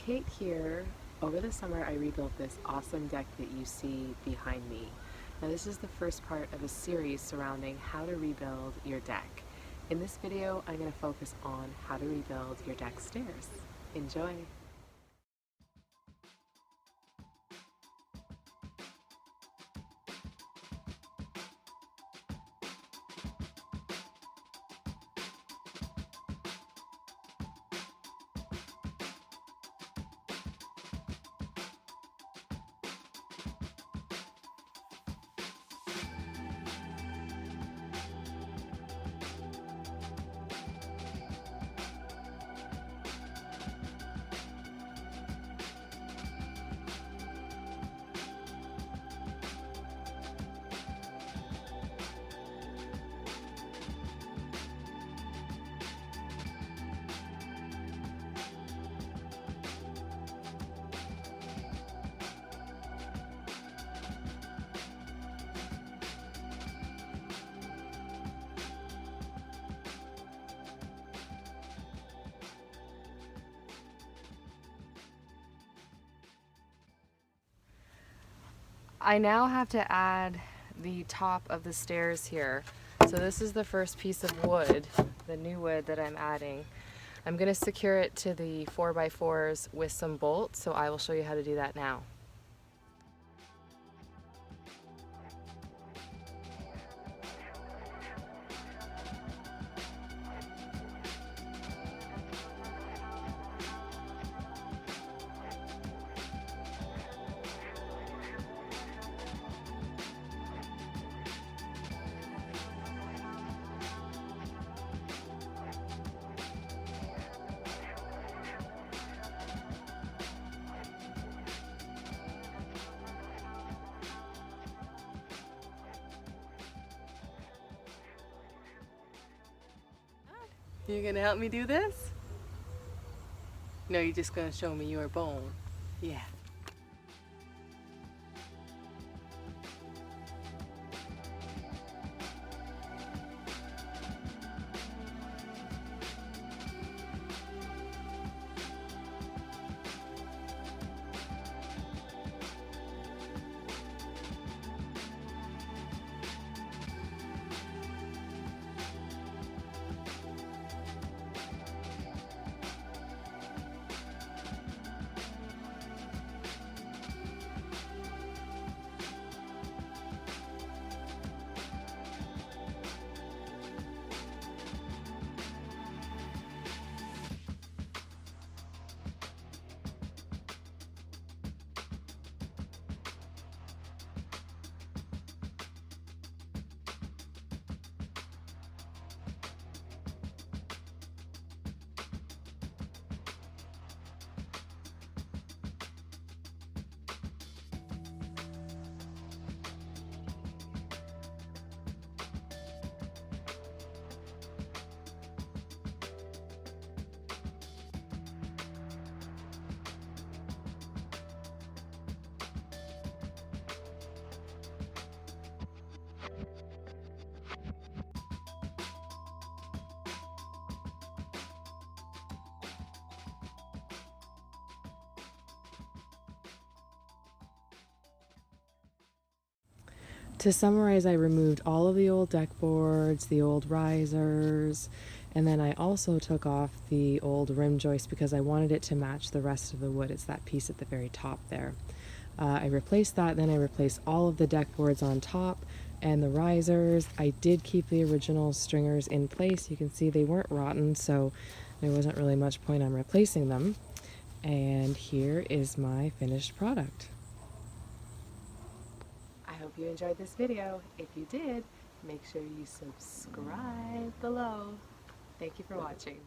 Kate here. Over the summer I rebuilt this awesome deck that you see behind me. Now this is the first part of a series surrounding how to rebuild your deck. In this video I'm going to focus on how to rebuild your deck stairs. Enjoy! I now have to add the top of the stairs here. So this is the first piece of wood, the new wood that I'm adding. I'm going to secure it to the 4x4s with some bolts, so I will show you how to do that now. You gonna help me do this? No, you're just gonna show me your bone. Yeah. To summarize, I removed all of the old deck boards, the old risers, and then I also took off the old rim joist because I wanted it to match the rest of the wood. It's that piece at the very top there. I replaced that, then I replaced all of the deck boards on top and the risers. I did keep the original stringers in place. You can see they weren't rotten, so there wasn't really much point on replacing them. And here is my finished product. I hope you enjoyed this video. If you did, make sure you subscribe below. Thank you for watching.